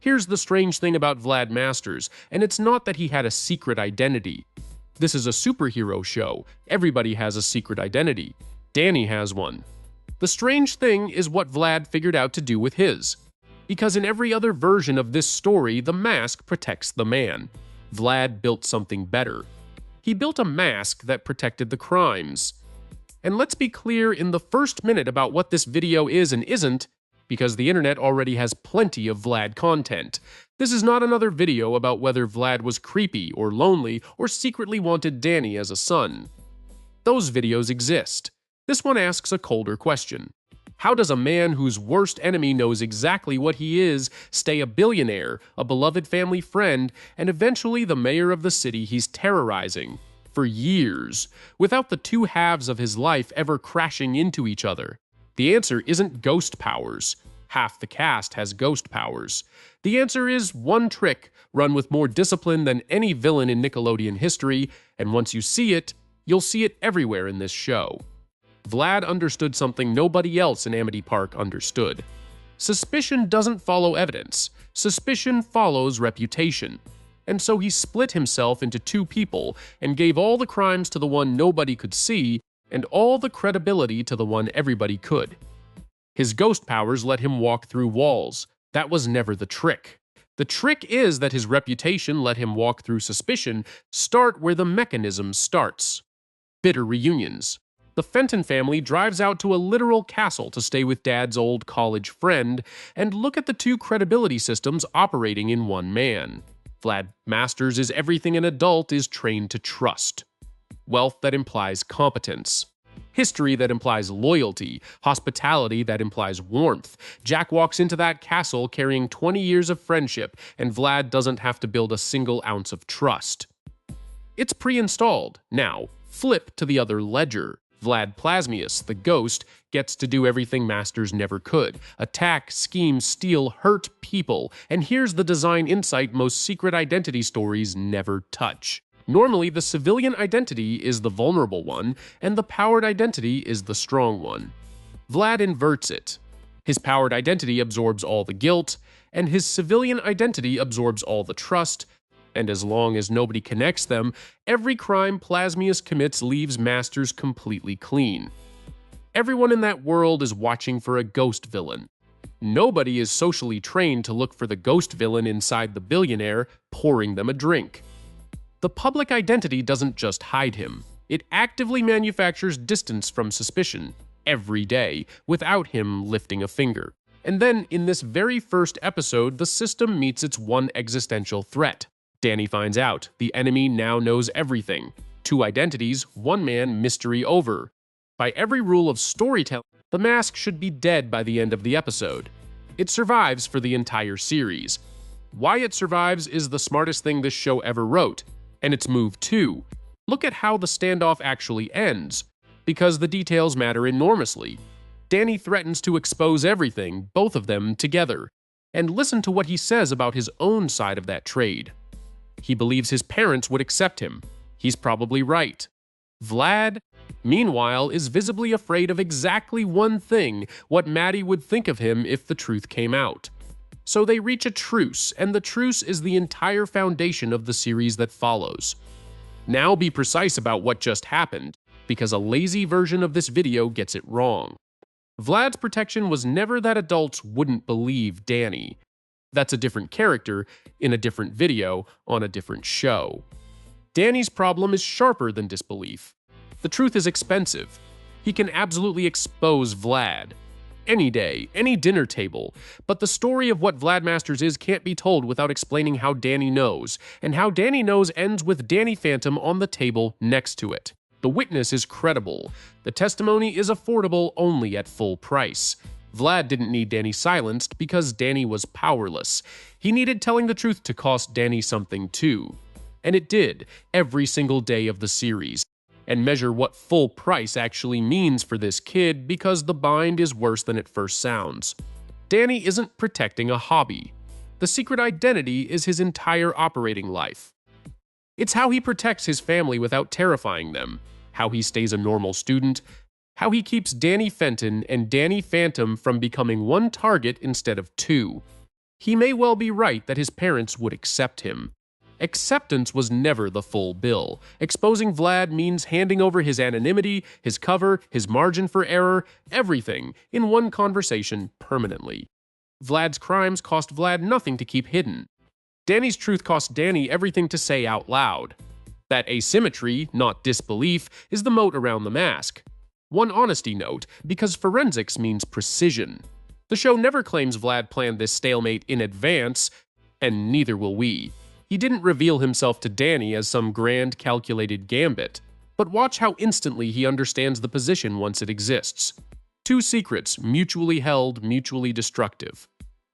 Here's the strange thing about Vlad Masters, and it's not that he had a secret identity. This is a superhero show. Everybody has a secret identity. Danny has one. The strange thing is what Vlad figured out to do with his. Because in every other version of this story, the mask protects the man. Vlad built something better. He built a mask that protected the crimes. And let's be clear in the first minute about what this video is and isn't, because the internet already has plenty of Vlad content. This is not another video about whether Vlad was creepy or lonely or secretly wanted Danny as a son. Those videos exist. This one asks a colder question. How does a man whose worst enemy knows exactly what he is stay a billionaire, a beloved family friend, and eventually the mayor of the city he's terrorizing? For years, without the two halves of his life ever crashing into each other? The answer isn't ghost powers. Half the cast has ghost powers. The answer is one trick, run with more discipline than any villain in Nickelodeon history, and once you see it, you'll see it everywhere in this show. Vlad understood something nobody else in Amity Park understood. Suspicion doesn't follow evidence. Suspicion follows reputation. And so he split himself into two people and gave all the crimes to the one nobody could see and all the credibility to the one everybody could. His ghost powers let him walk through walls. That was never the trick. The trick is that his reputation let him walk through suspicion, start where the mechanism starts. Bitter reunions. The Fenton family drives out to a literal castle to stay with Dad's old college friend, and look at the two credibility systems operating in one man. Vlad Masters is everything an adult is trained to trust. Wealth that implies competence. History that implies loyalty. Hospitality that implies warmth. Jack walks into that castle carrying 20 years of friendship, and Vlad doesn't have to build a single ounce of trust. It's pre-installed. Now, flip to the other ledger. Vlad Plasmius, the ghost, gets to do everything Masters never could. Attack, scheme, steal, hurt people. And here's the design insight most secret identity stories never touch. Normally, the civilian identity is the vulnerable one, and the powered identity is the strong one. Vlad inverts it. His powered identity absorbs all the guilt, and his civilian identity absorbs all the trust, and as long as nobody connects them, every crime Plasmius commits leaves Masters completely clean. Everyone in that world is watching for a ghost villain. Nobody is socially trained to look for the ghost villain inside the billionaire, pouring them a drink. The public identity doesn't just hide him. It actively manufactures distance from suspicion, every day, without him lifting a finger. And then, in this very first episode, the system meets its one existential threat. Danny finds out. The enemy now knows everything. Two identities, one man, mystery over. By every rule of storytelling, the mask should be dead by the end of the episode. It survives for the entire series. Why it survives is the smartest thing this show ever wrote, and it's move too. Look at how the standoff actually ends, because the details matter enormously. Danny threatens to expose everything, both of them together, and listen to what he says about his own side of that trade. He believes his parents would accept him. He's probably right. Vlad, meanwhile, is visibly afraid of exactly one thing, what Maddie would think of him if the truth came out. So they reach a truce, and the truce is the entire foundation of the series that follows. Now be precise about what just happened, because a lazy version of this video gets it wrong. Vlad's protection was never that adults wouldn't believe Danny. That's a different character, in a different video, on a different show. Danny's problem is sharper than disbelief. The truth is expensive. He can absolutely expose Vlad. Any day, any dinner table. But the story of what Vlad Masters is can't be told without explaining how Danny knows, and how Danny knows ends with Danny Phantom on the table next to it. The witness is credible. The testimony is affordable only at full price. Vlad didn't need Danny silenced because Danny was powerless. He needed telling the truth to cost Danny something too. And it did, every single day of the series. And measure what full price actually means for this kid because the bind is worse than it first sounds. Danny isn't protecting a hobby. The secret identity is his entire operating life. It's how he protects his family without terrifying them, how he stays a normal student, how he keeps Danny Fenton and Danny Phantom from becoming one target instead of two. He may well be right that his parents would accept him. Acceptance was never the full bill. Exposing Vlad means handing over his anonymity, his cover, his margin for error, everything, in one conversation permanently. Vlad's crimes cost Vlad nothing to keep hidden. Danny's truth cost Danny everything to say out loud. That asymmetry, not disbelief, is the moat around the mask. One honesty note, because forensics means precision. The show never claims Vlad planned this stalemate in advance, and neither will we. He didn't reveal himself to Danny as some grand calculated gambit, but watch how instantly he understands the position once it exists. Two secrets, mutually held, mutually destructive.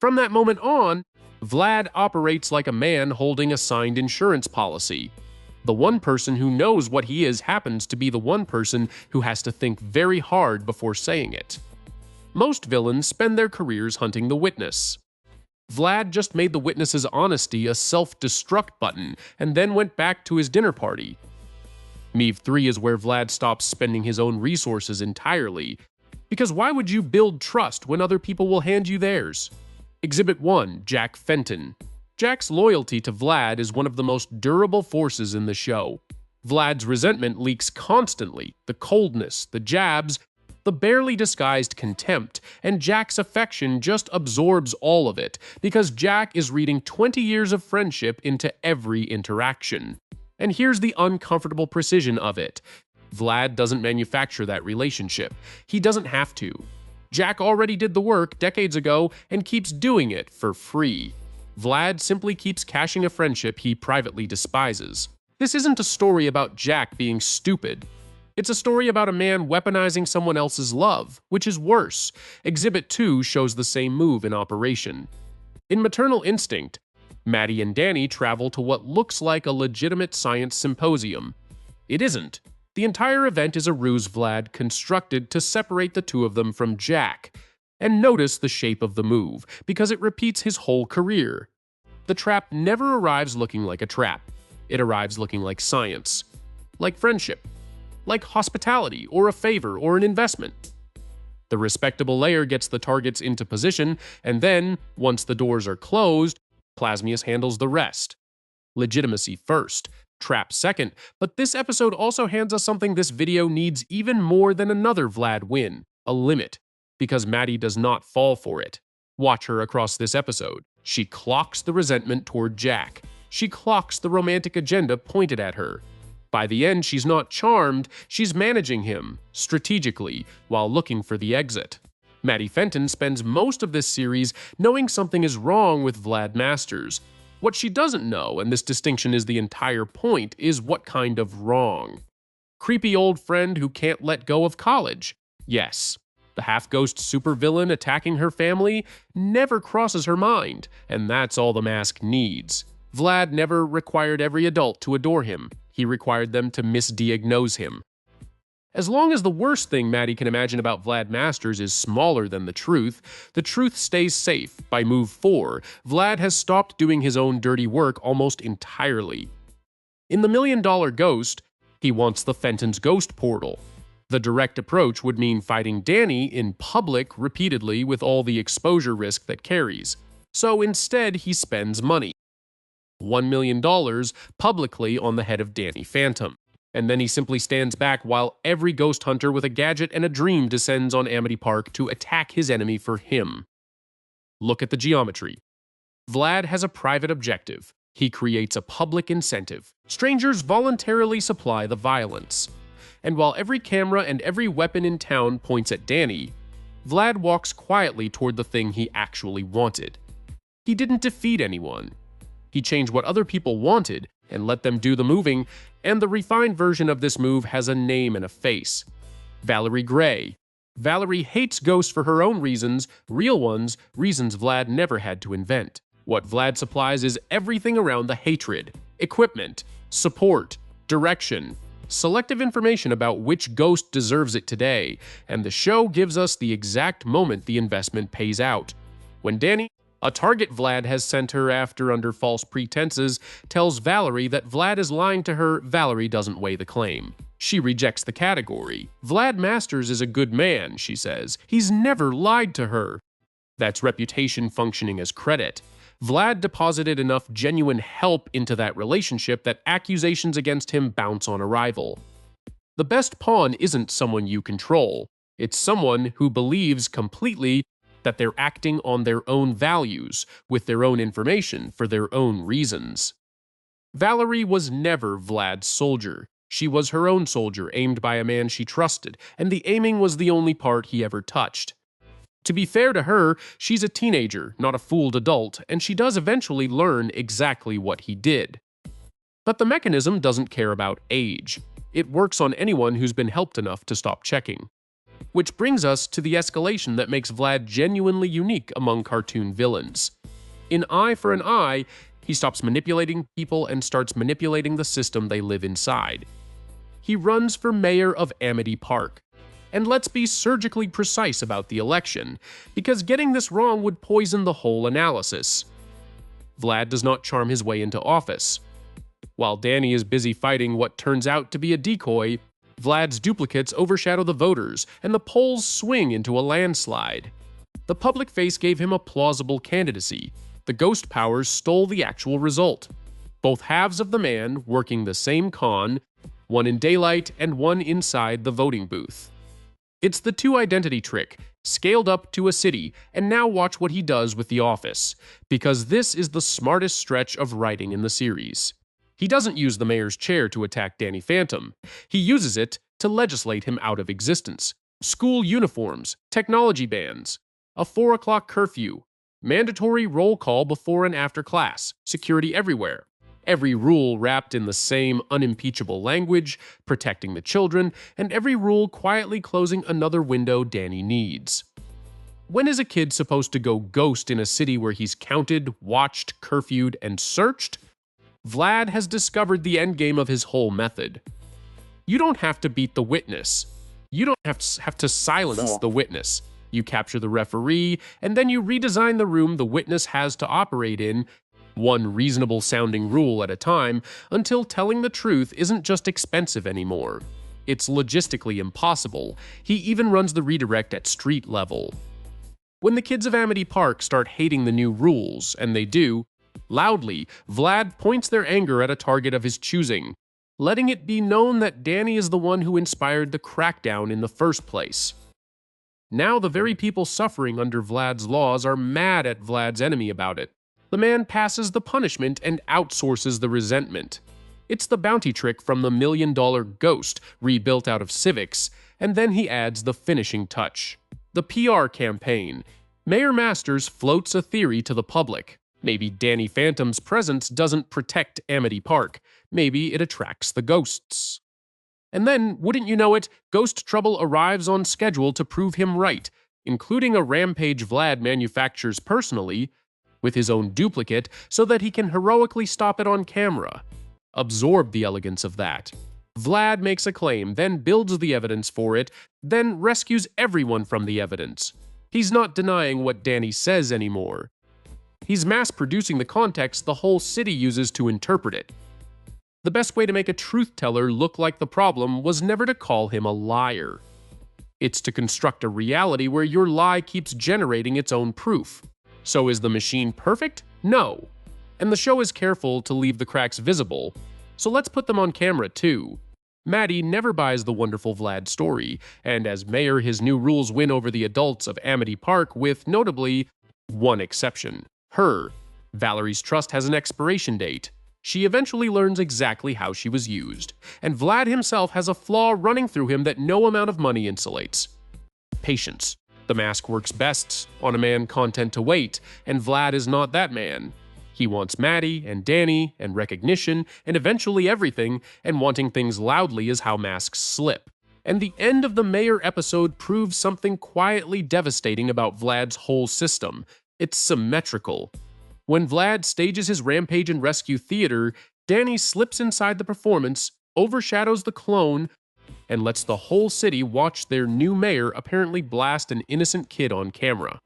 From that moment on, Vlad operates like a man holding a signed insurance policy. The one person who knows what he is happens to be the one person who has to think very hard before saying it. Most villains spend their careers hunting the witness. Vlad just made the witness's honesty a self-destruct button and then went back to his dinner party. Meve 3 is where Vlad stops spending his own resources entirely. Because why would you build trust when other people will hand you theirs? Exhibit 1, Jack Fenton. Jack's loyalty to Vlad is one of the most durable forces in the show. Vlad's resentment leaks constantly, the coldness, the jabs, the barely disguised contempt, and Jack's affection just absorbs all of it, because Jack is reading 20 years of friendship into every interaction. And here's the uncomfortable precision of it. Vlad doesn't manufacture that relationship. He doesn't have to. Jack already did the work decades ago and keeps doing it for free. Vlad simply keeps cashing a friendship he privately despises. This isn't a story about Jack being stupid. It's a story about a man weaponizing someone else's love, which is worse. Exhibit 2 shows the same move in operation. In Maternal Instinct, Maddie and Danny travel to what looks like a legitimate science symposium. It isn't. The entire event is a ruse Vlad constructed to separate the two of them from Jack. And notice the shape of the move, because it repeats his whole career. The trap never arrives looking like a trap. It arrives looking like science. Like friendship. Like hospitality, or a favor, or an investment. The respectable layer gets the targets into position, and then, once the doors are closed, Plasmius handles the rest. Legitimacy first, trap second, but this episode also hands us something this video needs even more than another Vlad win, a limit, because Maddie does not fall for it. Watch her across this episode. She clocks the resentment toward Jack. She clocks the romantic agenda pointed at her. By the end, she's not charmed, she's managing him, strategically, while looking for the exit. Maddie Fenton spends most of this series knowing something is wrong with Vlad Masters. What she doesn't know, and this distinction is the entire point, is what kind of wrong. Creepy old friend who can't let go of college? Yes. The half-ghost supervillain attacking her family? Never crosses her mind, and that's all the mask needs. Vlad never required every adult to adore him. He required them to misdiagnose him. As long as the worst thing Maddie can imagine about Vlad Masters is smaller than the truth stays safe. By move 4, Vlad has stopped doing his own dirty work almost entirely. In The $1 Million Ghost, he wants the Fenton's ghost portal. The direct approach would mean fighting Danny in public repeatedly with all the exposure risk that carries. So instead, he spends money. $1 million publicly on the head of Danny Phantom. And then he simply stands back while every ghost hunter with a gadget and a dream descends on Amity Park to attack his enemy for him. Look at the geometry. Vlad has a private objective. He creates a public incentive. Strangers voluntarily supply the violence. And while every camera and every weapon in town points at Danny, Vlad walks quietly toward the thing he actually wanted. He didn't defeat anyone. He changed what other people wanted and let them do the moving, and the refined version of this move has a name and a face. Valerie Gray. Valerie hates ghosts for her own reasons, real ones, reasons Vlad never had to invent. What Vlad supplies is everything around the hatred: equipment, support, direction, selective information about which ghost deserves it today, and the show gives us the exact moment the investment pays out. When Danny, a target Vlad has sent her after under false pretenses, tells Valerie that Vlad is lying to her, Valerie doesn't weigh the claim. She rejects the category. Vlad Masters is a good man, she says. He's never lied to her. That's reputation functioning as credit. Vlad deposited enough genuine help into that relationship that accusations against him bounce on arrival. The best pawn isn't someone you control. It's someone who believes completely that they're acting on their own values, with their own information, for their own reasons. Valerie was never Vlad's soldier. She was her own soldier, aimed by a man she trusted, and the aiming was the only part he ever touched. To be fair to her, she's a teenager, not a fooled adult, and she does eventually learn exactly what he did. But the mechanism doesn't care about age. It works on anyone who's been helped enough to stop checking. Which brings us to the escalation that makes Vlad genuinely unique among cartoon villains. In Eye for an Eye, he stops manipulating people and starts manipulating the system they live inside. He runs for mayor of Amity Park. And let's be surgically precise about the election, because getting this wrong would poison the whole analysis. Vlad does not charm his way into office. While Danny is busy fighting what turns out to be a decoy, Vlad's duplicates overshadow the voters, and the polls swing into a landslide. The public face gave him a plausible candidacy. The ghost powers stole the actual result. Both halves of the man working the same con, one in daylight and one inside the voting booth. It's the two identity trick, scaled up to a city, and now watch what he does with the office, because this is the smartest stretch of writing in the series. He doesn't use the mayor's chair to attack Danny Phantom. He uses it to legislate him out of existence. School uniforms, technology bans, a 4 o'clock curfew, mandatory roll call before and after class, security everywhere. Every rule wrapped in the same unimpeachable language, protecting the children, and every rule quietly closing another window Danny needs. When is a kid supposed to go ghost in a city where he's counted, watched, curfewed, and searched? Vlad has discovered the endgame of his whole method. You don't have to beat the witness. You don't have to silence the witness. You capture the referee, and then you redesign the room the witness has to operate in, one reasonable-sounding rule at a time, until telling the truth isn't just expensive anymore. It's logistically impossible. He even runs the redirect at street level. When the kids of Amity Park start hating the new rules, and they do, loudly, Vlad points their anger at a target of his choosing, letting it be known that Danny is the one who inspired the crackdown in the first place. Now the very people suffering under Vlad's laws are mad at Vlad's enemy about it. The man passes the punishment and outsources the resentment. It's the bounty trick from the $1 Million Ghost, rebuilt out of civics, and then he adds the finishing touch. The PR campaign. Mayor Masters floats a theory to the public. Maybe Danny Phantom's presence doesn't protect Amity Park. Maybe it attracts the ghosts. And then, wouldn't you know it, Ghost Trouble arrives on schedule to prove him right, including a rampage Vlad manufactures personally, with his own duplicate, so that he can heroically stop it on camera. Absorb the elegance of that. Vlad makes a claim, then builds the evidence for it, then rescues everyone from the evidence. He's not denying what Danny says anymore. He's mass-producing the context the whole city uses to interpret it. The best way to make a truth-teller look like the problem was never to call him a liar. It's to construct a reality where your lie keeps generating its own proof. So is the machine perfect? No. And the show is careful to leave the cracks visible, so let's put them on camera too. Maddie never buys the wonderful Vlad story, and as mayor his new rules win over the adults of Amity Park with, notably, one exception. Her. Valerie's trust has an expiration date. She eventually learns exactly how she was used, and Vlad himself has a flaw running through him that no amount of money insulates. Patience. The mask works best on a man content to wait, and Vlad is not that man. He wants Maddie and Danny and recognition and eventually everything, and wanting things loudly is how masks slip. And the end of the mayor episode proves something quietly devastating about Vlad's whole system. It's symmetrical. When Vlad stages his rampage and rescue theater, Danny slips inside the performance, overshadows the clone, and lets the whole city watch their new mayor apparently blast an innocent kid on camera.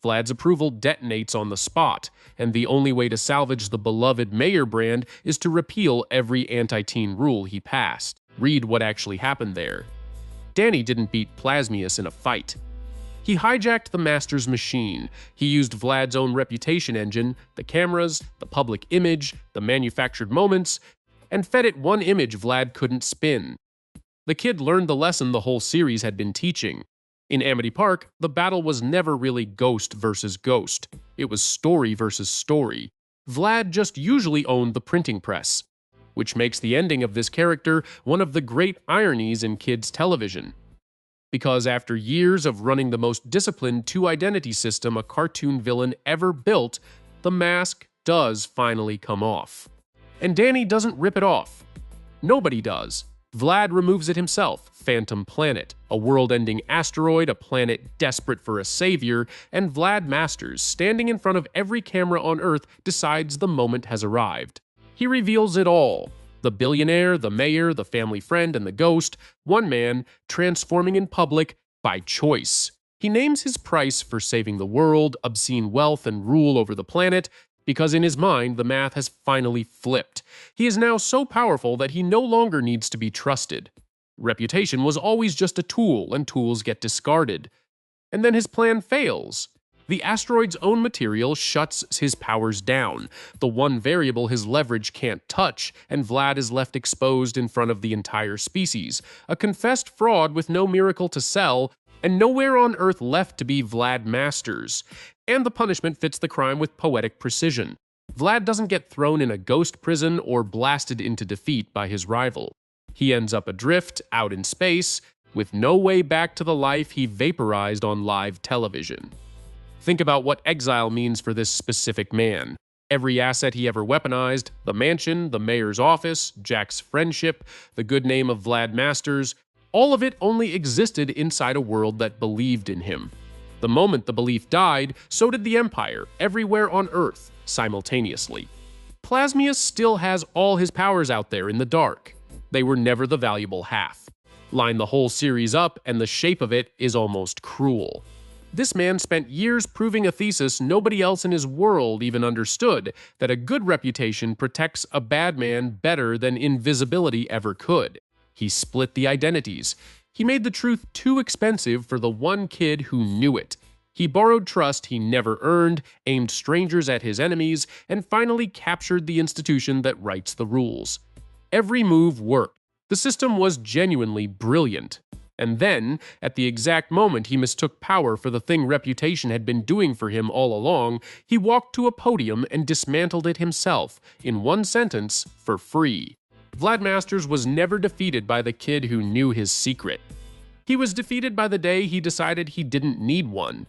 Vlad's approval detonates on the spot, and the only way to salvage the beloved mayor brand is to repeal every anti-teen rule he passed. Read what actually happened there. Danny didn't beat Plasmius in a fight. He hijacked the Masters machine. He used Vlad's own reputation engine, the cameras, the public image, the manufactured moments, and fed it one image Vlad couldn't spin. The kid learned the lesson the whole series had been teaching. In Amity Park, the battle was never really ghost versus ghost. It was story versus story. Vlad just usually owned the printing press, which makes the ending of this character one of the great ironies in kids' television. Because after years of running the most disciplined two-identity system a cartoon villain ever built, the mask does finally come off. And Danny doesn't rip it off. Nobody does. Vlad removes it himself, Phantom Planet, a world-ending asteroid, a planet desperate for a savior, and Vlad Masters, standing in front of every camera on Earth, decides the moment has arrived. He reveals it all. The billionaire, the mayor, the family friend, and the ghost, one man, transforming in public by choice. He names his price for saving the world, obscene wealth, and rule over the planet, because in his mind the math has finally flipped. He is now so powerful that he no longer needs to be trusted. Reputation was always just a tool, and tools get discarded. And then his plan fails. The asteroid's own material shuts his powers down, the one variable his leverage can't touch, and Vlad is left exposed in front of the entire species, a confessed fraud with no miracle to sell, and nowhere on Earth left to be Vlad Masters. And the punishment fits the crime with poetic precision. Vlad doesn't get thrown in a ghost prison or blasted into defeat by his rival. He ends up adrift, out in space, with no way back to the life he vaporized on live television. Think about what exile means for this specific man. Every asset he ever weaponized, the mansion, the mayor's office, Jack's friendship, the good name of Vlad Masters, all of it only existed inside a world that believed in him. The moment the belief died, so did the Empire, everywhere on Earth, simultaneously. Plasmius still has all his powers out there in the dark. They were never the valuable half. Line the whole series up, and the shape of it is almost cruel. This man spent years proving a thesis nobody else in his world even understood, that a good reputation protects a bad man better than invisibility ever could. He split the identities. He made the truth too expensive for the one kid who knew it. He borrowed trust he never earned, aimed strangers at his enemies, and finally captured the institution that writes the rules. Every move worked. The system was genuinely brilliant. And then, at the exact moment he mistook power for the thing reputation had been doing for him all along, he walked to a podium and dismantled it himself, in one sentence, for free. Vlad Masters was never defeated by the kid who knew his secret. He was defeated by the day he decided he didn't need one.